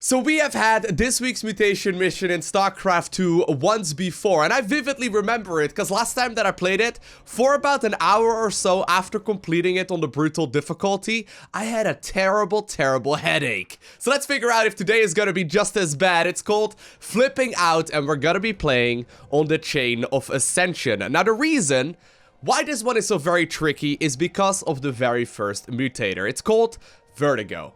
So we have had this week's Mutation Mission in StarCraft 2 once before, and I vividly remember it because last time that I played it, for about an hour or so after completing it on the brutal difficulty, I had a terrible headache. So let's figure out if today is gonna be just as bad. It's called Flipping Out, and we're gonna be playing on the Chain of Ascension. Now the reason why this one is so very tricky is because of the very first mutator. It's called Vertigo.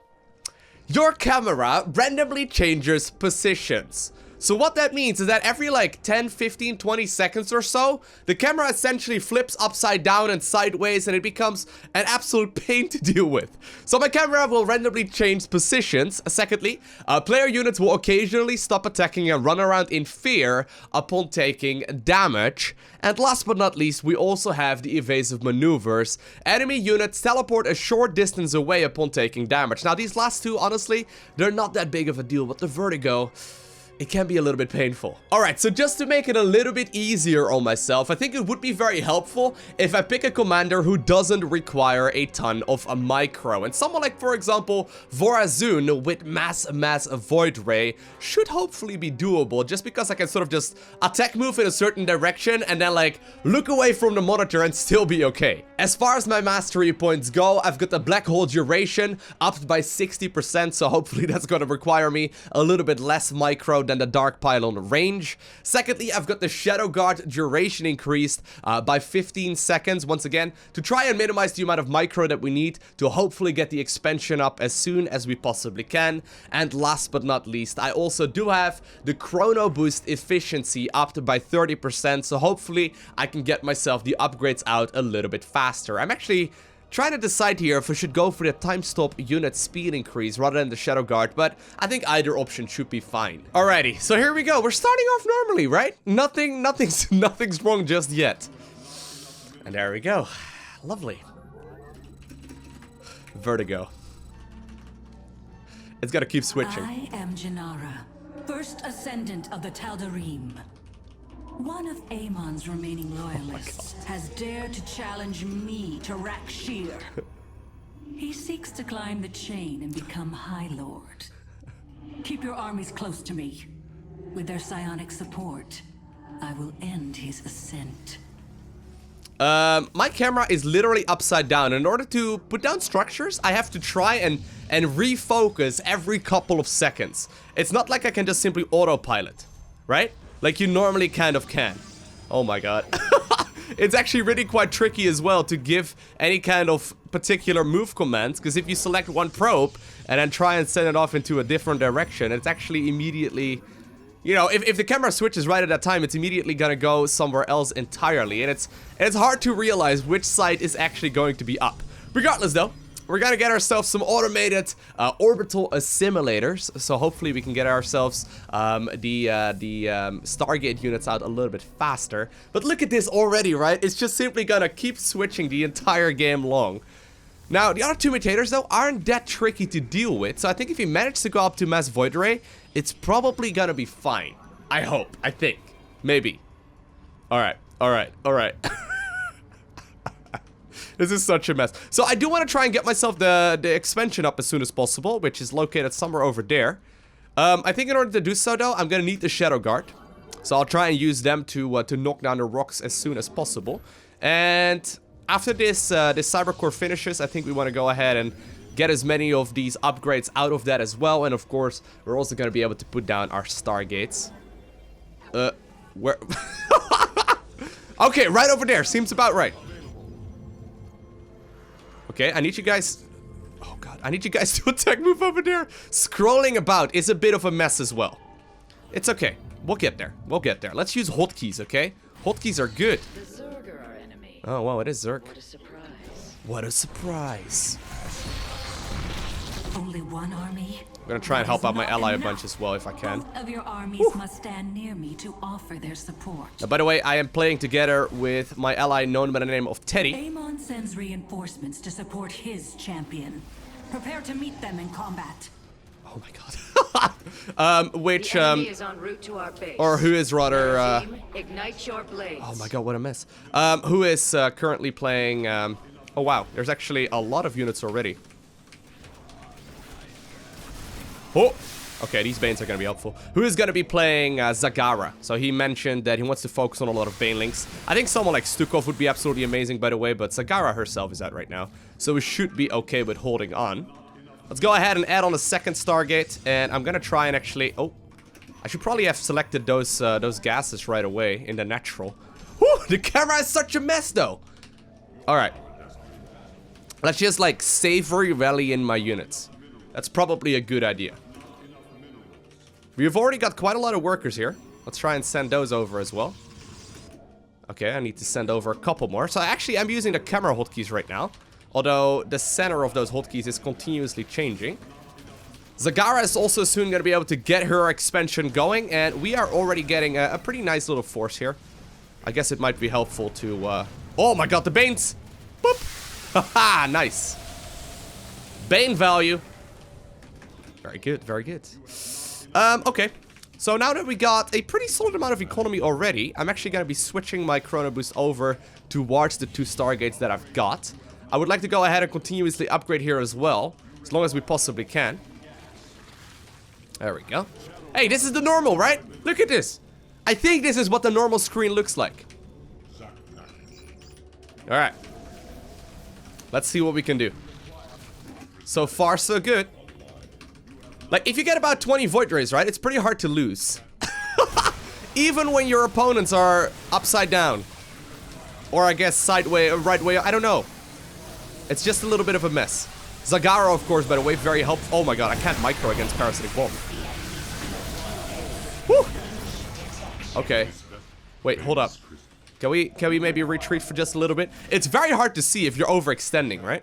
Your camera randomly changes positions. So what that means is that every like 10, 15, 20 seconds or so, the camera essentially flips upside down and sideways and it becomes an absolute pain to deal with. So my camera will randomly change positions. Secondly, player units will occasionally stop attacking and run around in fear upon taking damage. And last but not least, we also have the Evasive Maneuvers. Enemy units teleport a short distance away upon taking damage. Now these last two, honestly, they're not that big of a deal, but the Vertigo, it can be a little bit painful. Alright, so just to make it a little bit easier on myself, I think it would be very helpful if I pick a commander who doesn't require a ton of a micro. And someone like, for example, Vorazun with mass Void Ray should hopefully be doable, just because I can sort of just attack move in a certain direction and then like look away from the monitor and still be okay. As far as my mastery points go, I've got the black hole duration upped by 60%, so hopefully that's going to require me a little bit less micro than the Dark Pylon range. Secondly, I've got the Shadow Guard duration increased by 15 seconds, once again, to try and minimize the amount of micro that we need to hopefully get the expansion up as soon as we possibly can. And last but not least, I also do have the Chrono Boost efficiency upped by 30%, so hopefully I can get myself the upgrades out a little bit faster. I'm actually trying to decide here if we should go for the time stop unit speed increase rather than the Shadow Guard, but I think either option should be fine. Alrighty, so here we go. We're starting off normally, right? Nothing's wrong just yet. And there we go. Lovely. Vertigo. It's gotta keep switching. I am Janara, first ascendant of the Tal'Darim. One of Amon's remaining loyalists has dared to challenge me to Rakshir. He seeks to climb the chain and become High Lord. Keep your armies close to me. With their psionic support, I will end his ascent. My camera is literally upside down. In order to put down structures, I have to try and refocus every couple of seconds. It's not like I can just simply autopilot, right? Like you normally kind of can. Oh my god. It's actually really quite tricky as well to give any kind of particular move commands, because if you select one probe and then try and send it off into a different direction, it's actually immediately, you know, if the camera switches right at that time, it's immediately gonna go somewhere else entirely, and it's hard to realize which side is actually going to be up. Regardless though, we're gonna get ourselves some automated orbital assimilators, so hopefully we can get ourselves the Stargate units out a little bit faster. But look at this already, right? It's just simply gonna keep switching the entire game long. Now, the other two mutators, though, aren't that tricky to deal with, so I think if you manage to go up to Mass Void Ray, it's probably gonna be fine. I hope. I think. Maybe. Alright. This is such a mess. So I do want to try and get myself the expansion up as soon as possible, which is located somewhere over there. I think in order to do so, though, I'm gonna need the Shadow Guard. So I'll try and use them to knock down the rocks as soon as possible. And after this Cyber Core finishes, I think we want to go ahead and get as many of these upgrades out of that as well. And of course, we're also gonna be able to put down our Stargates. Where? Okay, right over there. Seems about right. Okay, I need you guys... Oh god, I need you guys to attack move over there. Scrolling about is a bit of a mess as well. It's okay. We'll get there. We'll get there. Let's use hotkeys, okay? Hotkeys are good. The Zerg are our enemy. Oh, wow, it is Zerg. What a surprise. What a surprise. Only one army? I'm gonna try and help out my ally a bunch as well if I can. Both of your armies must stand near me to offer their support. By the way, I am playing together with my ally known by the name of Teddy. Amon sends reinforcements to support his champion. Prepare to meet them in combat. Oh my god. The enemy is en route to our base. Or who is rather, Team, ignite your blades. oh my god, what a mess. Who is currently playing, oh wow, there's actually a lot of units already. Oh, Okay, these Banes are going to be helpful. Who is going to be playing Zagara? So he mentioned that he wants to focus on a lot of Banelings. I think someone like Stukov would be absolutely amazing, by the way, but Zagara herself is out right now. So we should be okay with holding on. Let's go ahead and add on a second Stargate, and I'm going to try and actually... Oh, I should probably have selected those gases right away in the natural. Whew, the camera is such a mess, though. All right. Let's just, like, savory rally in my units. That's probably a good idea. We've already got quite a lot of workers here. Let's try and send those over as well. Okay, I need to send over a couple more. So actually, I'm using the camera hotkeys right now. Although the center of those hotkeys is continuously changing. Zagara is also soon going to be able to get her expansion going. And we are already getting a pretty nice little force here. I guess it might be helpful to... Oh my god, the Banes! Boop! Haha, nice. Bane value. Very good, very good. Okay. So now that we got a pretty solid amount of economy already, I'm actually going to be switching my Chrono Boost over towards the 2 Stargates that I've got. I would like to go ahead and continuously upgrade here as well, as long as we possibly can. There we go. Hey, this is the normal, right? Look at this. I think this is what the normal screen looks like. Alright. Let's see what we can do. So far, so good. Like, if you get about 20 Void Rays, right, it's pretty hard to lose. Even when your opponents are upside down. Or, I guess, sideways, or right way, I don't know. It's just a little bit of a mess. Zagara, of course, by the way, very helpful. Oh my god, I can't micro against Parasitic Bomb. Whew! Okay. Wait, hold up. Can we maybe retreat for just a little bit? It's very hard to see if you're overextending, right?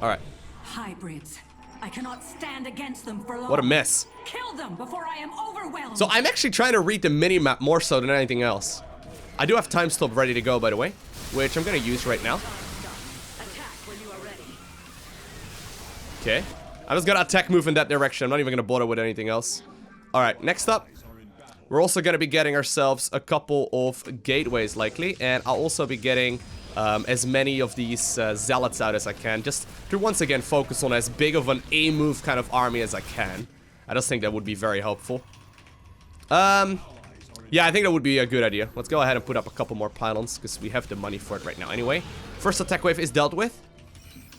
Alright. Hybrids. I cannot stand against them for long. What a mess. Kill them before I am overwhelmed. So I'm actually trying to read the minimap more so than anything else. I do have time stop ready to go, by the way, which I'm going to use right now. Attack when you are ready. Okay. I'm just going to attack move in that direction. I'm not even going to bother with anything else. Alright, next up. We're also going to be getting ourselves a couple of gateways, likely. And I'll also be getting as many of these zealots out as I can. Just to once again focus on as big of an A-move kind of army as I can. I just think that would be very helpful. Yeah, I think that would be a good idea. Let's go ahead and put up a couple more pylons, because we have the money for it right now anyway. First attack wave is dealt with.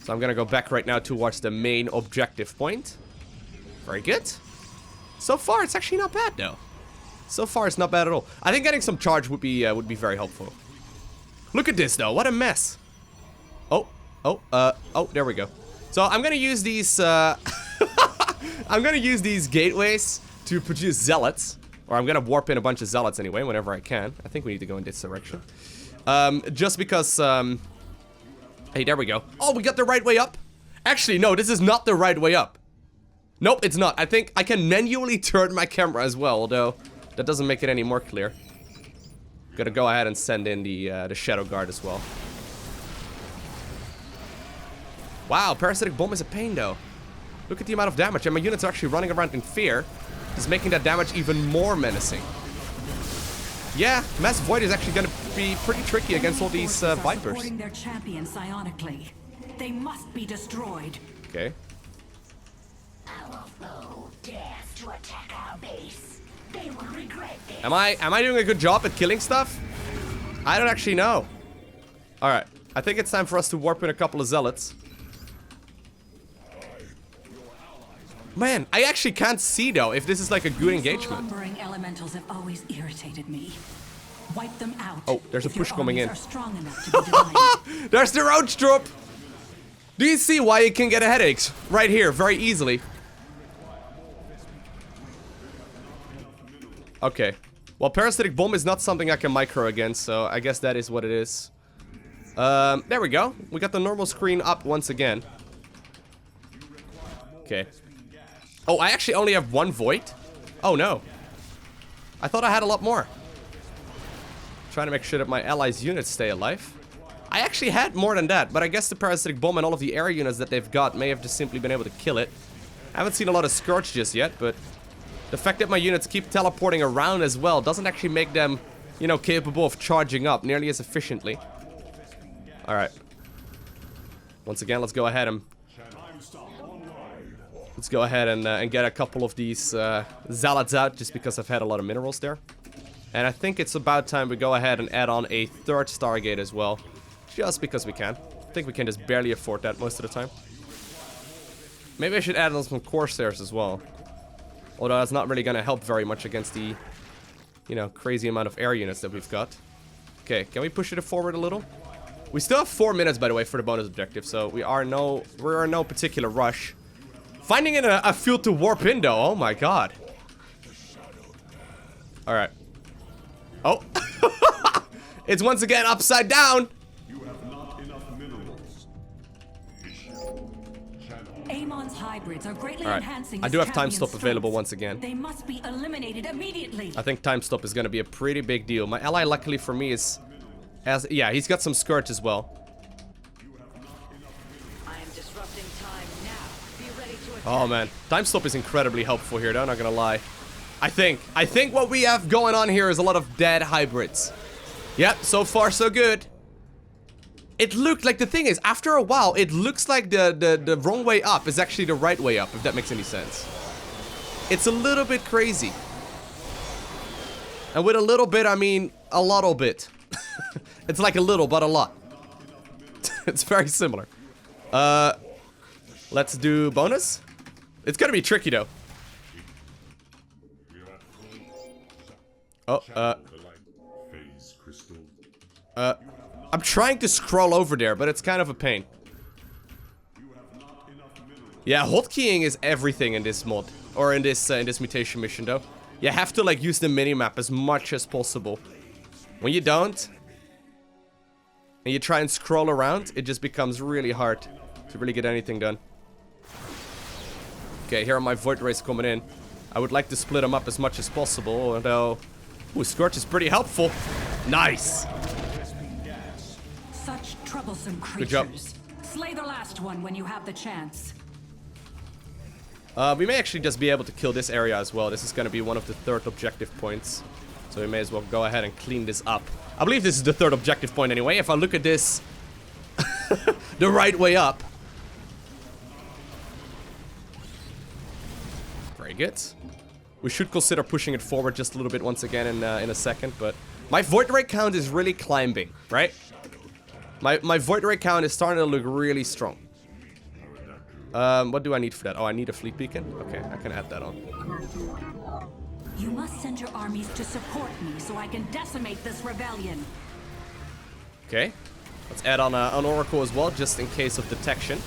So I'm going to go back right now towards the main objective point. Very good. So far, it's actually not bad, though. So far, it's not bad at all. I think getting some charge would be very helpful. Look at this, though. What a mess. Oh, there we go. So I'm going to use these, I'm going to use these gateways to produce zealots. Or I'm going to warp in a bunch of zealots anyway, whenever I can. I think we need to go in this direction. Just because, hey, there we go. Oh, we got the right way up? Actually, no, this is not the right way up. Nope, it's not. I think I can manually turn my camera as well, although that doesn't make it any more clear. Gonna go ahead and send in the Shadow Guard as well. Wow, Parasitic Bomb is a pain, though. Look at the amount of damage, and my units are actually running around in fear. Is making that damage even more menacing. Yeah, Mass Void is actually going to be pretty tricky against all these Vipers. Supporting their champion psionically. They must be destroyed. Okay. Our foe dares to attack our base. They will regret this. Am I doing a good job at killing stuff? I don't actually know. All right, I think it's time for us to warp in a couple of zealots. Man, I actually can't see, though, if this is like a good engagement. Slumbering elementals have always irritated me. Wipe them out. Oh, there's a push coming in. Are strong enough to be divided. There's the roach drop. Do you see why you can get headaches? Right here, very easily. Okay. Well, Parasitic Bomb is not something I can micro against, so I guess that is what it is. There we go. We got the normal screen up once again. Okay. Oh, I actually only have one Void? Oh, no. I thought I had a lot more. Trying to make sure that my allies' units stay alive. I actually had more than that, but I guess the Parasitic Bomb and all of the air units that they've got may have just simply been able to kill it. I haven't seen a lot of Scourge just yet, but the fact that my units keep teleporting around as well doesn't actually make them, you know, capable of charging up nearly as efficiently. Alright. Once again, let's go ahead and Let's go ahead and get a couple of these zealots out, just because I've had a lot of minerals there. And I think it's about time we go ahead and add on a third Stargate as well. Just because we can. I think we can just barely afford that most of the time. Maybe I should add on some Corsairs as well. Although that's not really going to help very much against the, you know, crazy amount of air units that we've got. Okay, can we push it forward a little? We still have 4 minutes, by the way, for the bonus objective, so we're in no particular rush. Finding a field to warp in, though. Oh my god. Alright. Oh. It's once again upside down. You have not enough minerals. Amon's hybrids are greatly Alright. enhancing I do have his time Cavian stop available strength. once again. They must be eliminated immediately. I think time stop is going to be a pretty big deal. My ally, luckily for me, is... yeah, he's got some skirt as well. I am disrupting time now. Be ready to attack. Oh man, time stop is incredibly helpful here, though, not gonna lie. I think what we have going on here is a lot of dead hybrids. Yep, so far so good. It looked like, the thing is, after a while, it looks like the wrong way up is actually the right way up, if that makes any sense. It's a little bit crazy. And with a little bit, I mean a lot bit. It's like a little, but a lot. It's very similar. Let's do bonus. It's gonna be tricky, though. Oh, I'm trying to scroll over there, but it's kind of a pain. Yeah, hotkeying is everything in this mod, or in this mutation mission, though. You have to like use the minimap as much as possible. When you don't, and you try and scroll around, it just becomes really hard to really get anything done. Okay, here are my Void Rays coming in. I would like to split them up as much as possible, although... Ooh, Scorch is pretty helpful. Nice! Such troublesome creatures. Good job. Slay the last one when you have the chance. We may actually just be able to kill this area as well. This is going to be one of the third objective points. So we may as well go ahead and clean this up. I believe this is the third objective point anyway. If I look at this the right way up. Very good. We should consider pushing it forward just a little bit once again in a second. But my Void Ray count is really climbing, right? My Void Ray count is starting to look really strong. What do I need for that? Oh, I need a fleet beacon? Okay, I can add that on. You must send your armies to support me so I can decimate this rebellion. Okay. Let's add on an Oracle as well, just in case of detection.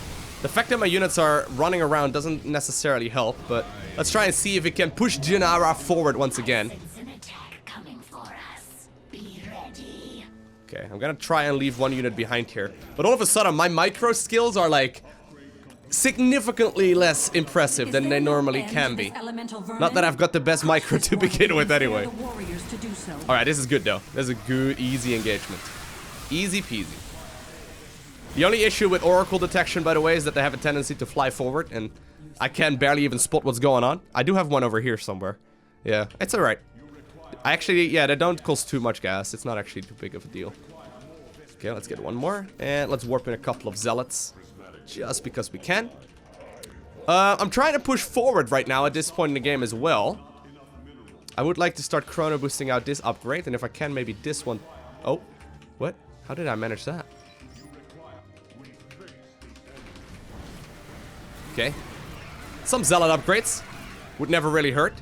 The fact that my units are running around doesn't necessarily help, but let's try and see if we can push Jinara forward once again. An attack coming for us. Be ready. Okay, I'm gonna try and leave one unit behind here. But all of a sudden, my micro skills are like significantly less impressive than they normally can be. Not that I've got the best micro to begin with anyway. Alright, this is good though. This is a good, easy engagement. Easy peasy. The only issue with Oracle detection, by the way, is that they have a tendency to fly forward, and I can barely even spot what's going on. I do have one over here somewhere. Yeah, it's alright. Yeah, they don't cost too much gas. It's not actually too big of a deal. Okay, let's get one more, and let's warp in a couple of zealots. Just because we can. I'm trying to push forward right now at this point in the game as well. I would like to start chrono boosting out this upgrade, and if I can, maybe this one. Oh, what? How did I manage that? Okay. Some zealot upgrades would never really hurt.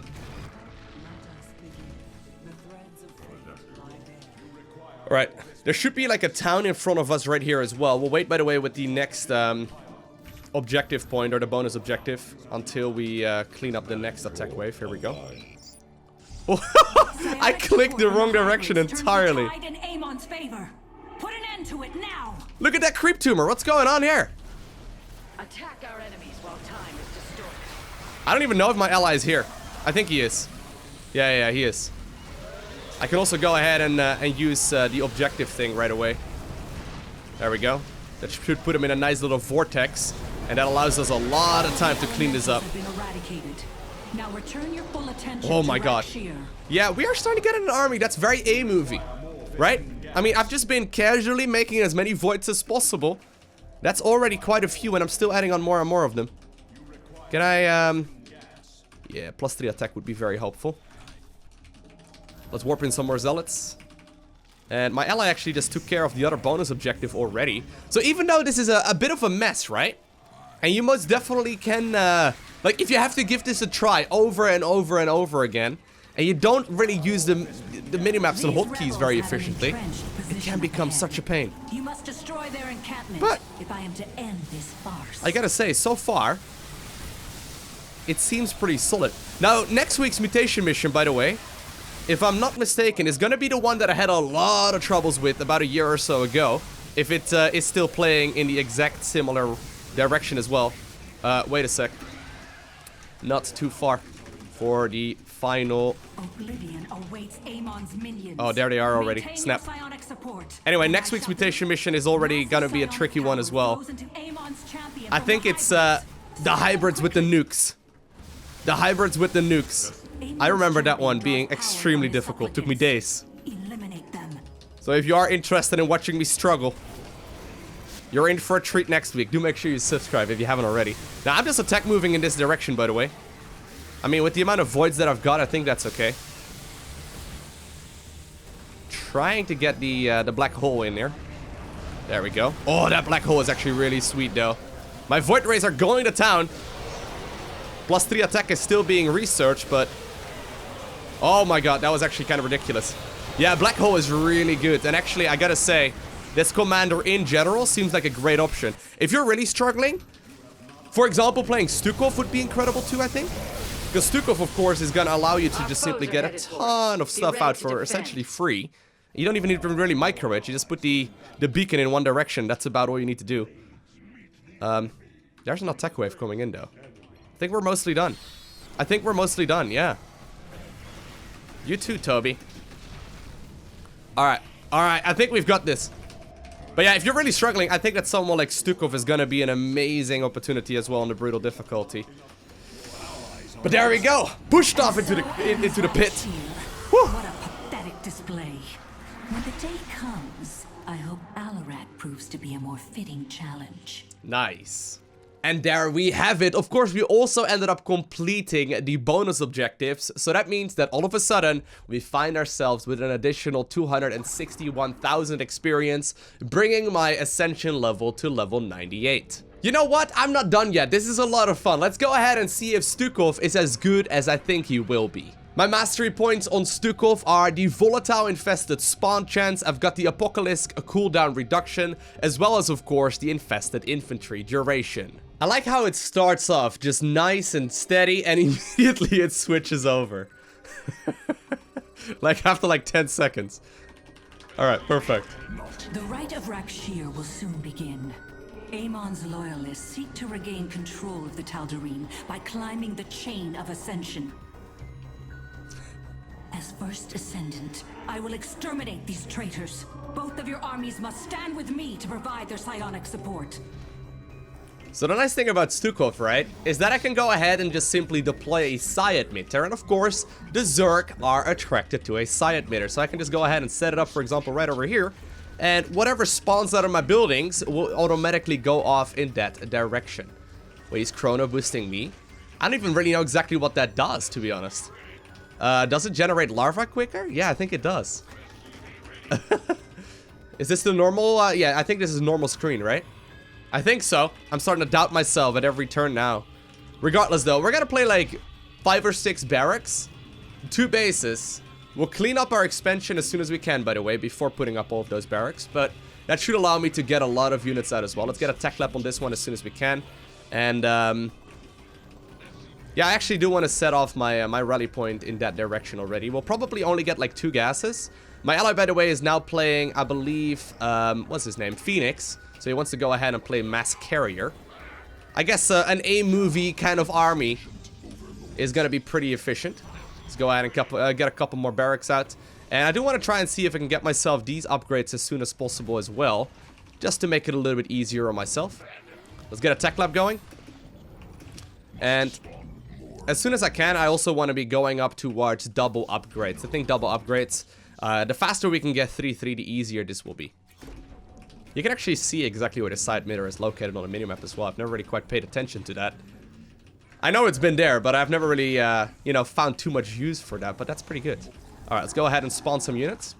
Alright. There should be like a town in front of us right here as well. We'll wait, by the way, with the next objective point, or the bonus objective, until we clean up the next attack wave. Here we go. I clicked the wrong direction entirely. Put an end to it now. Look at that creep tumor. What's going on here? Attack our enemies while time is distorted. I don't even know if my ally is here. I think he is. Yeah, he is. I can also go ahead and use the objective thing right away. There we go. That should put him in a nice little vortex, and that allows us a lot of time to clean this up. Now return your full attention Oh my god. Yeah, we are starting to get an army that's very A-movie, right? I mean, I've just been casually making as many voids as possible. That's already quite a few, and I'm still adding on more and more of them. Can I, yeah, +3 attack would be very helpful. Let's warp in some more zealots. And my ally actually just took care of the other bonus objective already. So even though this is a bit of a mess, right? And you most definitely can, like, if you have to give this a try over and over and over again, and you don't really use the minimaps and hotkeys very efficiently, it can become such a pain. You must destroy their encampment But if I am to end this farce. I gotta say, so far, it seems pretty solid. Now, next week's mutation mission, by the way, if I'm not mistaken, is gonna be the one that I had a lot of troubles with about a year or so ago. If it is still playing in the exact similar direction as well. Wait a sec. Not too far for the final. Oblivion awaits Amon's minions. Oh, there they are already. Maintain Snap. your psionic support. Anyway, next week's mutation mission is already gonna be a tricky one as well. I think it's the hybrids with the nukes. The hybrids with the nukes. I remember that one being extremely difficult. Took me days. Eliminate them. So if you are interested in watching me struggle, you're in for a treat next week. Do make sure you subscribe if you haven't already. Now, I'm just attack moving in this direction, by the way. I mean, with the amount of voids that I've got, I think that's okay. Trying to get the black hole in there. There we go. Oh, that black hole is actually really sweet, though. My void rays are going to town. +3 attack is still being researched, but... Oh my god, that was actually kind of ridiculous. Yeah, black hole is really good. And actually, I gotta say, this commander in general seems like a great option. If you're really struggling, for example, playing Stukov would be incredible too, I think. Because Stukov, of course, is gonna allow you to just simply get a ton of stuff out for essentially free. You don't even need to really micro it. You just put the beacon in one direction. That's about all you need to do. There's an attack wave coming in, though. I think we're mostly done. I think we're mostly done, yeah. You too, Toby. Alright, I think we've got this. But yeah, if you're really struggling, I think that someone like Stukov is gonna be an amazing opportunity as well on the brutal difficulty. But there we go! Pushed off into the pit. Whew. What a pathetic display. When the day comes, I hope Alarak proves to be a more fitting challenge. Nice. And there we have it. Of course, we also ended up completing the bonus objectives. So that means that all of a sudden, we find ourselves with an additional 261,000 experience, bringing my ascension level to level 98. You know what? I'm not done yet. This is a lot of fun. Let's go ahead and see if Stukov is as good as I think he will be. My mastery points on Stukov are the volatile infested spawn chance. I've got the Apocalypse cooldown reduction, as well as, of course, the infested infantry duration. I like how it starts off just nice and steady, and immediately it switches over. Like after like 10 seconds. Alright, perfect. The Rite of Rakshir will soon begin. Amon's loyalists seek to regain control of the Tal'Darim by climbing the chain of ascension. As first ascendant, I will exterminate these traitors. Both of your armies must stand with me to provide their psionic support. So the nice thing about Stukov, right, is that I can go ahead and just simply deploy a psi emitter, and of course, the Zerg are attracted to a psi emitter. So I can just go ahead and set it up, for example, right over here, and whatever spawns out of my buildings will automatically go off in that direction. Wait, he's chrono boosting me? I don't even really know exactly what that does, to be honest. Does it generate larvae quicker? Yeah, I think it does. Is this the normal? Yeah, I think this is normal screen, right? I think so. I'm starting to doubt myself at every turn now. Regardless, though, we're gonna play like 5 or 6 barracks, 2 bases. We'll clean up our expansion as soon as we can, by the way, before putting up all of those barracks. But that should allow me to get a lot of units out as well. Let's get a tech lab on this one as soon as we can. And, yeah, I actually do want to set off my my rally point in that direction already. We'll probably only get like 2 gases. My ally, by the way, is now playing, I believe, what's his name? Phoenix. So he wants to go ahead and play Mass Carrier. I guess an A-movie kind of army is going to be pretty efficient. Let's go ahead and get a couple more barracks out. And I do want to try and see if I can get myself these upgrades as soon as possible as well. Just to make it a little bit easier on myself. Let's get a tech lab going. And as soon as I can, I also want to be going up towards double upgrades. I think double upgrades, the faster we can get 3-3, the easier this will be. You can actually see exactly where the side emitter is located on the minimap as well. I've never really quite paid attention to that. I know it's been there, but I've never really, you know, found too much use for that. But that's pretty good. All right, let's go ahead and spawn some units.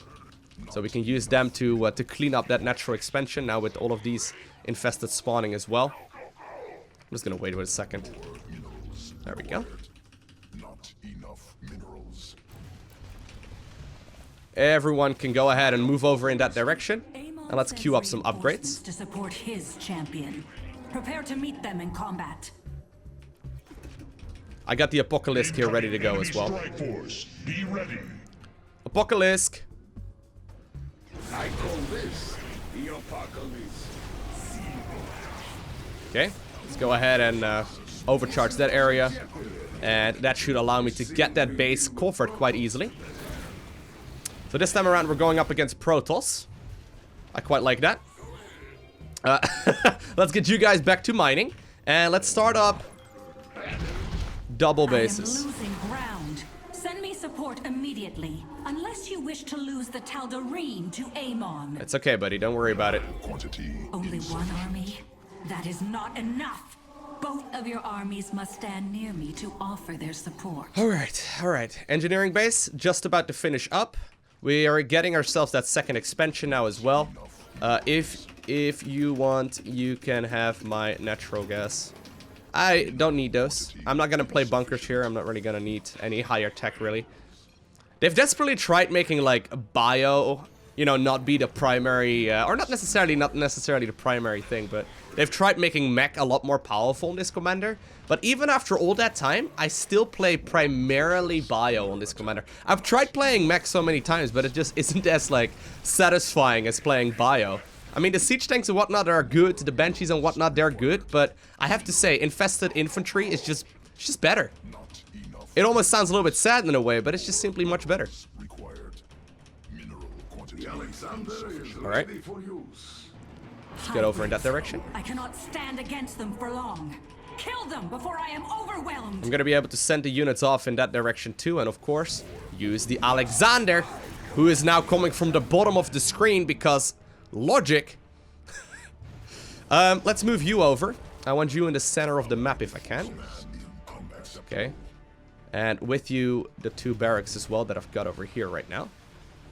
So we can use them to clean up that natural expansion now with all of these infested spawning as well. I'm just gonna wait a second. There we go. Not enough minerals. Everyone can go ahead and move over in that direction. Amon And let's queue up some sends upgrades. reinforcements to support his champion. Prepare to meet them in combat. I got the Apocalypse here ready to go as well. Strike force, be ready. Apocalypse. I call this the apocalypse. Okay, let's go ahead and overcharge that area. And that should allow me to get that base covered quite easily. So this time around we're going up against Protoss. I quite like that. Let's get you guys back to mining. And let's start up double bases. I am losing ground. Send me support immediately. Unless you wish to lose the Tal'Darim to Amon. It's okay, buddy. Don't worry about it. Quantity. Only one army? That is not enough. Both of your armies must stand near me to offer their support. All right. Engineering base just about to finish up. We are getting ourselves that second expansion now as well. If you want, you can have my natural gas. I don't need those. I'm not gonna play bunkers here. I'm not really gonna need any higher tech really. They've desperately tried making like bio, you know, not be the primary, or not necessarily the primary thing, but they've tried making mech a lot more powerful in this commander. But even after all that time, I still play primarily bio on this commander. I've tried playing mech so many times, but it just isn't as like satisfying as playing bio. I mean, the siege tanks and whatnot are good, the banshees and whatnot, they're good, but I have to say, infested infantry is just better. It almost sounds a little bit sad in a way, but it's just simply much better. Required mineral quantity. All right. Let's get over in that direction. I cannot stand against them for long. Kill them before I am overwhelmed. I'm gonna be able to send the units off in that direction too, and of course, use the Alexander, who is now coming from the bottom of the screen because logic. Let's move you over. I want you in the center of the map if I can. Okay. And with you, the two barracks as well that I've got over here right now.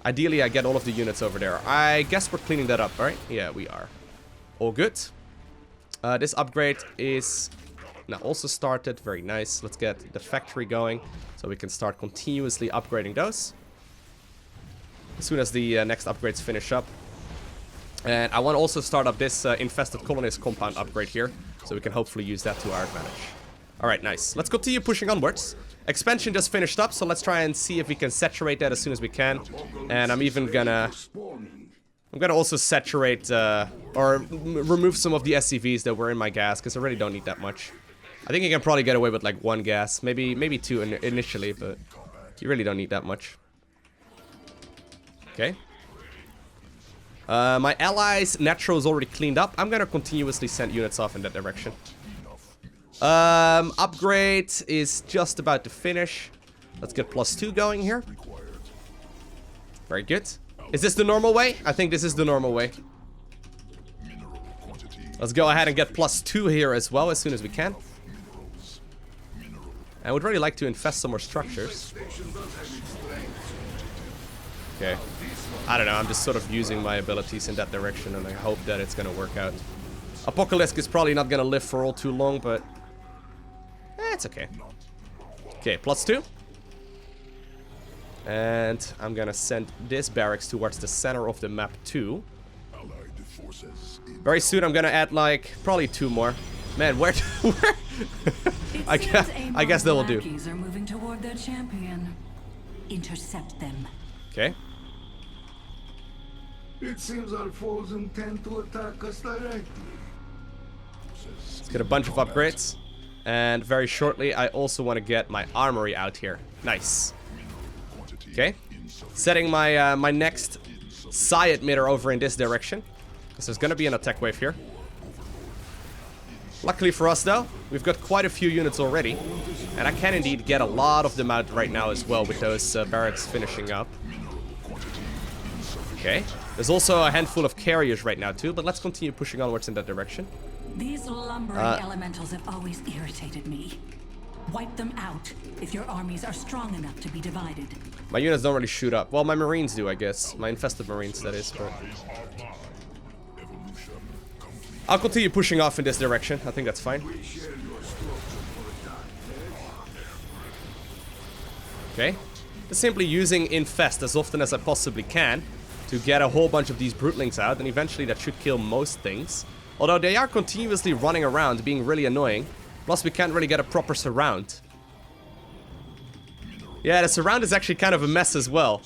Ideally, I get all of the units over there. I guess we're cleaning that up, right? Yeah, we are. All good. This upgrade is now also started. Very nice. Let's get the factory going so we can start continuously upgrading those. As soon as the next upgrades finish up. And I want to also start up this infested colonist compound upgrade here, so we can hopefully use that to our advantage. Alright, nice. Let's continue pushing onwards. Expansion just finished up, so let's try and see if we can saturate that as soon as we can. And I'm even gonna... I'm gonna also saturate, or remove some of the SCVs that were in my gas, because I really don't need that much. I think you can probably get away with like one gas, maybe two initially, but you really don't need that much. Okay. My allies' natural is already cleaned up. I'm gonna continuously send units off in that direction. Upgrade is just about to finish. Let's get +2 going here. Very good. Is this the normal way? I think this is the normal way. Let's go ahead and get +2 here as well as soon as we can. I would really like to infest some more structures. Okay. I don't know, I'm just sort of using my abilities in that direction and I hope that it's gonna work out. Apocalypse is probably not gonna live for all too long, but... it's okay. Okay, +2. And I'm gonna send this barracks towards the center of the map too. Very soon I'm gonna add like, probably 2 more. Man, where... I guess that will do. Are moving toward their champion. Intercept them. Okay. It seems our foes intend to attack us directly. Let's get a bunch of upgrades. And very shortly, I also want to get my armory out here. Nice. Okay. Setting my my next psi emitter over in this direction. Because there's going to be an attack wave here. Luckily for us, though, we've got quite a few units already. And I can indeed get a lot of them out right now as well with those barracks finishing up. Okay. There's also a handful of carriers right now too, but let's continue pushing onwards in that direction. These lumbering elementals have always irritated me. Wipe them out if your armies are strong enough to be divided. My units don't really shoot up. Well, my Marines do, I guess. My infested Marines, that is. But I'll continue pushing off in this direction. I think that's fine. Okay. Just simply using infest as often as I possibly can to get a whole bunch of these Brutelings out, and eventually that should kill most things. Although they are continuously running around, being really annoying. Plus, we can't really get a proper surround. Yeah, the surround is actually kind of a mess as well.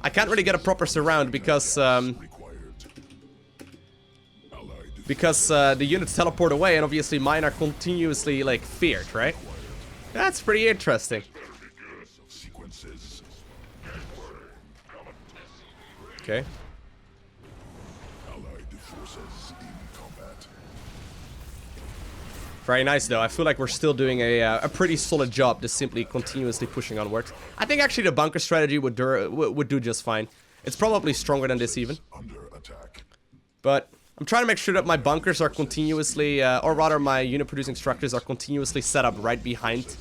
I can't really get a proper surround because the units teleport away, and obviously mine are continuously, like, feared, right? That's pretty interesting. Okay. Very nice, though. I feel like we're still doing a pretty solid job, just simply continuously pushing onwards. I think actually the bunker strategy would do just fine. It's probably stronger than this even. But I'm trying to make sure that my bunkers are continuously, or rather my unit-producing structures are continuously set up right behind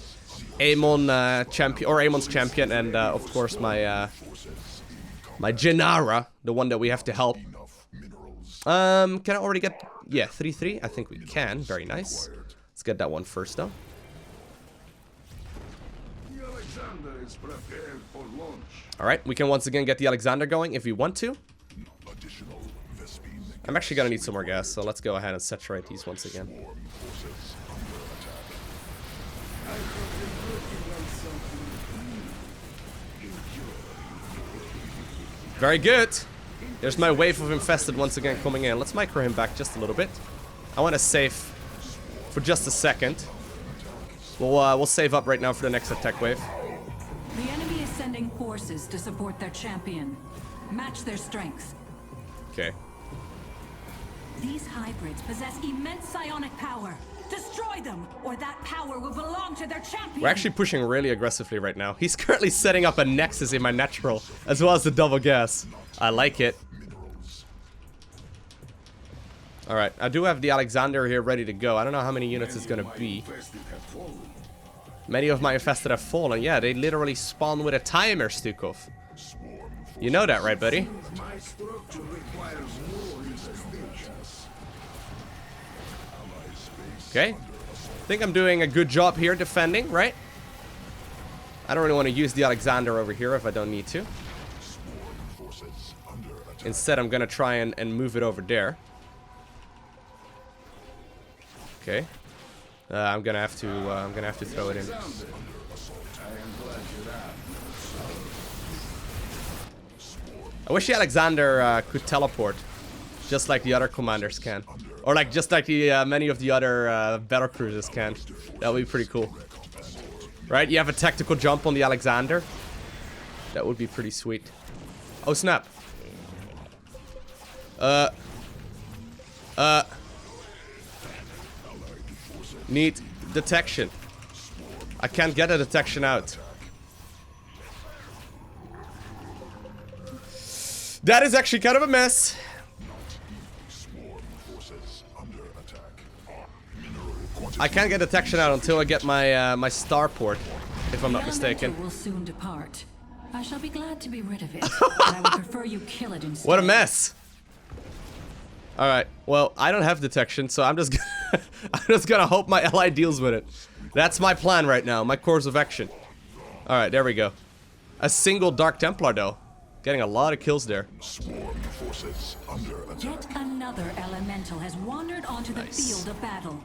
Amon's champion, and of course my my Gennara, the one that we have to help. Can I already get... Yeah, 3-3? I think we can. Very nice. Let's get that one first, though. Alright, we can once again get the Alexander going if we want to. I'm actually gonna need some more gas, so let's go ahead and saturate these once again. Very good. There's my wave of infested once again coming in. Let's micro him back just a little bit. I want to save for just a second. We'll save up right now for the next attack wave. The enemy is sending forces to support their champion. Match their strength. Okay. These hybrids possess immense psionic power. Destroy them, or that power will belong to their champion. We're actually pushing really aggressively right now. He's currently setting up a nexus in my natural, as well as the double gas. I like it. Alright, I do have the Alexander here ready to go. I don't know how many units it's gonna be. Many of my infested have fallen. Yeah, they literally spawn with a timer, Stukov. You know that, right, buddy? Okay. I think I'm doing a good job here defending, right? I don't really want to use the Alexander over here if I don't need to. Instead, I'm gonna try and move it over there. Okay. I'm gonna have to throw it in. I wish the Alexander could teleport, just like the other commanders can, or like just like the many of the other battle cruisers can. That would be pretty cool, right? You have a tactical jump on the Alexander. That would be pretty sweet. Oh snap! Need detection. I can't get a detection out. That is actually kind of a mess. I can't get detection out until I get my my starport, if I'm not mistaken. Will soon depart. I shall be glad to be rid of it, but I would prefer you kill it instead. What a mess. Alright, well, I don't have detection, so I'm just gonna hope my ally deals with it. That's my plan right now, my course of action. Alright, there we go. A single Dark Templar, though. Getting a lot of kills there. Yet another elemental has wandered onto the field of battle.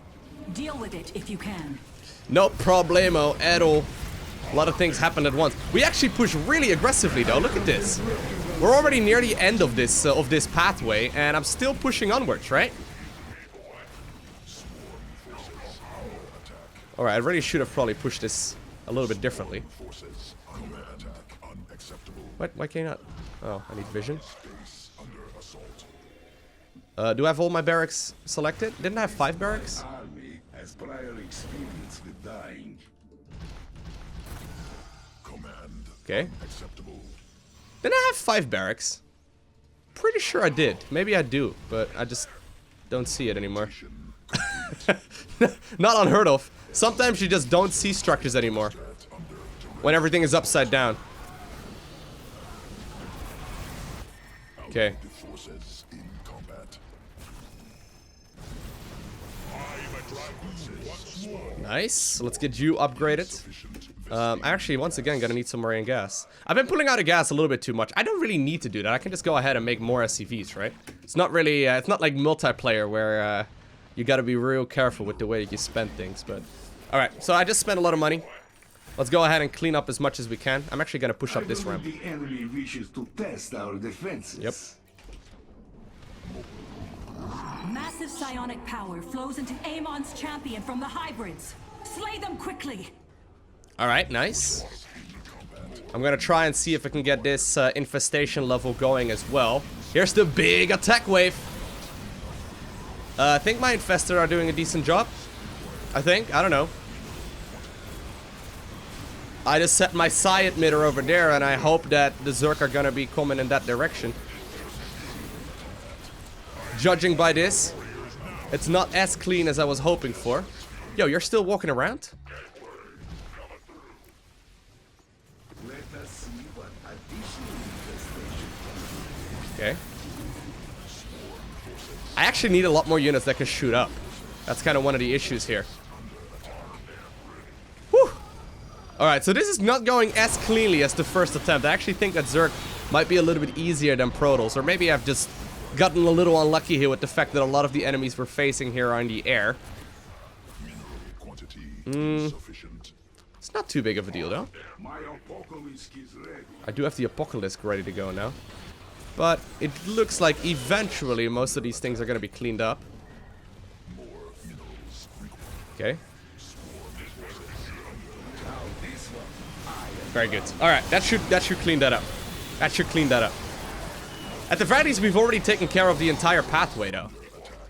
Deal with it if you can. No problemo at all. A lot of things happened at once. We actually push really aggressively, though. Look at this. We're already near the end of this pathway, and I'm still pushing onwards, right? Alright, I really should have probably pushed this a little bit differently. What? Why can't I not? Oh, I need vision. Do I have all my barracks selected? Didn't I have 5 barracks? Army has prior experience with dying. Okay. Didn't I have 5 barracks? Pretty sure I did. Maybe I do, but I just don't see it anymore. Not unheard of. Sometimes you just don't see structures anymore when everything is upside down. Okay. Forces in combat. Nice. Let's get you upgraded. Actually, once again, gonna need some more gas. I've been pulling out of gas a little bit too much. I don't really need to do that. I can just go ahead and make more SCVs, right? It's not really, it's not like multiplayer where you gotta be real careful with the way you spend things, but... Alright, so I just spent a lot of money. Let's go ahead and clean up as much as we can. I'm actually gonna push up this ramp. The enemy wishes to test our defenses. Yep. Massive psionic power flows into Amon's champion from the hybrids. Slay them quickly. Alright, nice. I'm gonna try and see if I can get this infestation level going as well. Here's the big attack wave. I think my infestors are doing a decent job. I think. I don't know. I just set my psi emitter over there and I hope that the Zerg are gonna be coming in that direction. Judging by this, it's not as clean as I was hoping for. Yo, you're still walking around? Let us see what additional infestation. Okay. I actually need a lot more units that can shoot up. That's kind of one of the issues here. Whew. Alright, so this is not going as cleanly as the first attempt. I actually think that Zerg might be a little bit easier than Protoss. Or maybe I've just gotten a little unlucky here with the fact that a lot of the enemies we're facing here are in the air. It's not too big of a deal, though. My apocalypse is ready. I do have the Apocalypse ready to go now. But it looks like eventually most of these things are going to be cleaned up. Okay. Very good. Alright, that should clean that up. That should clean that up. At the very least, we've already taken care of the entire pathway, though.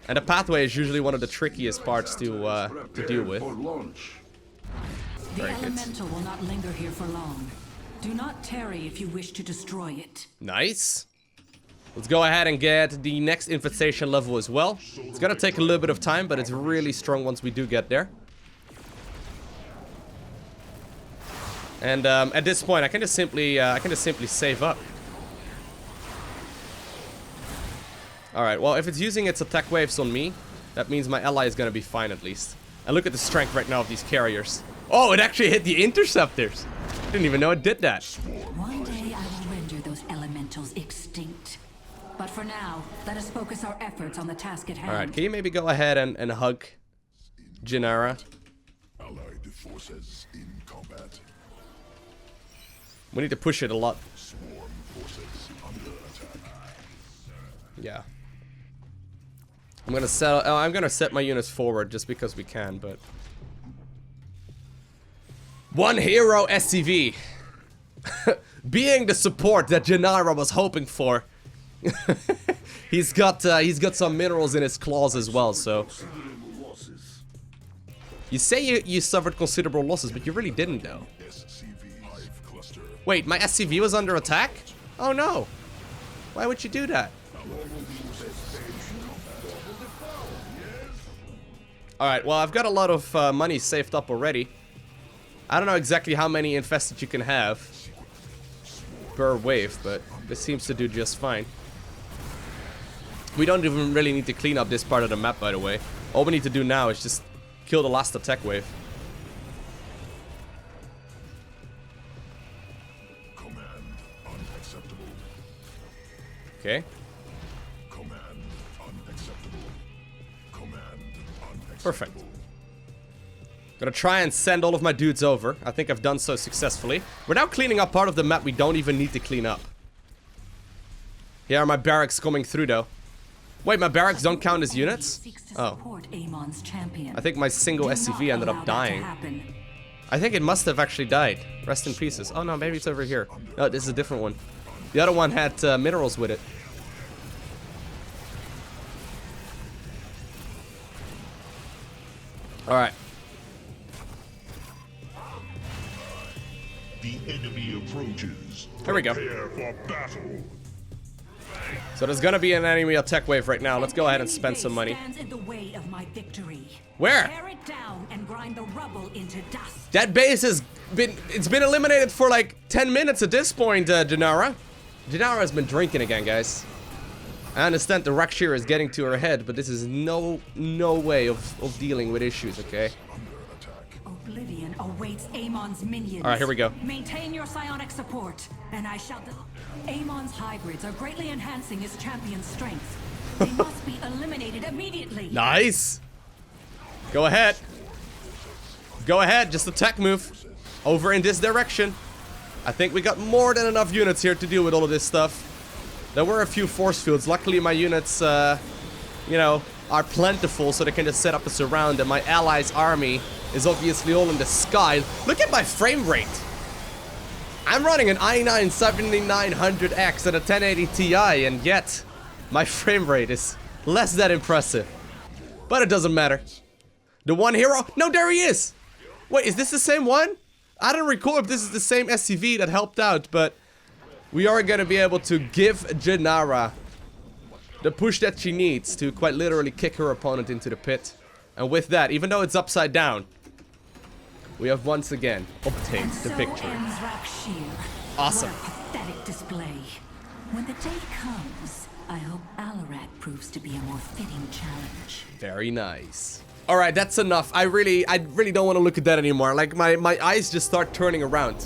And the pathway is usually one of the trickiest parts to deal with. For launch. The Very good. elemental will not linger here for long. Do not tarry if you wish to destroy it. Nice. Let's go ahead and get the next infestation level as well. It's gonna take a little bit of time, but it's really strong once we do get there. And at this point, I can just simply save up. All right. Well, if it's using its attack waves on me, that means my ally is gonna be fine at least. And look at the strength right now of these carriers. Oh, it actually hit the interceptors. Didn't even know it did that. One day I will render those elementals extinct. But for now, let us focus our efforts on the task at hand. All right. Can you maybe go ahead and hug Janara? Allied forces in combat. We need to push it a lot. Swarm forces under attack. Yeah. I'm gonna set my units forward just because we can, but one hero SCV. Being the support that Janara was hoping for. he's got some minerals in his claws as well, so you say you suffered considerable losses, but you really didn't though. Wait, my SCV was under attack? Oh no. Why would you do that? Alright, well, I've got a lot of money saved up already. I don't know exactly how many infested you can have per wave, but this seems to do just fine. We don't even really need to clean up this part of the map, by the way. All we need to do now is just kill the last attack wave. Command unacceptable. Okay. Command unacceptable. Command unacceptable. Perfect. Gonna try and send all of my dudes over. I think I've done so successfully. We're now cleaning up part of the map we don't even need to clean up. Here are my barracks coming through, though. Wait, my barracks don't count as units? Oh. I think my single SCV ended up dying. I think it must have actually died. Rest in pieces. Oh no, maybe it's over here. No, this is a different one. The other one had minerals with it. Alright. The enemy approaches. Here we go. Prepare for battle. So there's gonna be an enemy attack wave right now. Let's go ahead and spend some money. Stands in the way of my victory. Where? Tear it down and grind the rubble into dust. That base has it's been eliminated for like 10 minutes at this point, Janara. Janara has been drinking again, guys. I understand the Rakshir is getting to her head, but this is no way of dealing with issues, okay? Oblivion awaits Amon's minions. All right, here we go. Maintain your psionic support, and I shall... Amon's hybrids are greatly enhancing his champion's strength. They must be eliminated immediately. Nice. Go ahead. Go ahead, just attack move. Over in this direction. I think we got more than enough units here to deal with all of this stuff. There were a few force fields. Luckily, my units, you know, are plentiful, so they can just set up a surround, and my allies' army is obviously all in the sky. Look at my frame rate. I'm running an i9 7900X at a 1080 Ti, and yet my frame rate is less than impressive. But it doesn't matter. The one hero? No, there he is! Wait, is this the same one? I don't recall if this is the same SCV that helped out, but we are gonna be able to give Janara the push that she needs to quite literally kick her opponent into the pit. And with that, even though it's upside down, we have once again obtained the victory. Ends Rakshir. Awesome. What a pathetic display. When the day comes, I hope Alarak proves to be a more fitting challenge. Very nice. All right, that's enough. I really don't want to look at that anymore. Like my eyes just start turning around.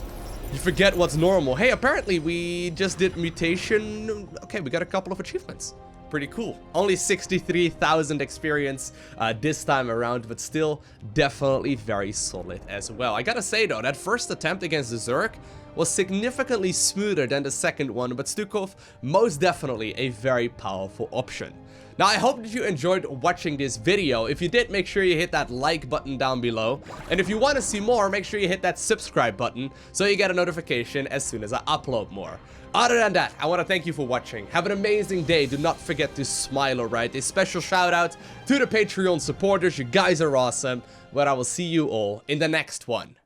You forget what's normal. Hey, apparently we just did mutation. Okay, we got a couple of achievements. Pretty cool. Only 63,000 experience this time around, but still definitely very solid as well. I gotta say though, that first attempt against the Zerg was significantly smoother than the second one, but Stukov most definitely a very powerful option. Now, I hope that you enjoyed watching this video. If you did, make sure you hit that like button down below. And if you want to see more, make sure you hit that subscribe button so you get a notification as soon as I upload more. Other than that, I want to thank you for watching. Have an amazing day. Do not forget to smile, alright? A special shout out to the Patreon supporters. You guys are awesome. But I will see you all in the next one.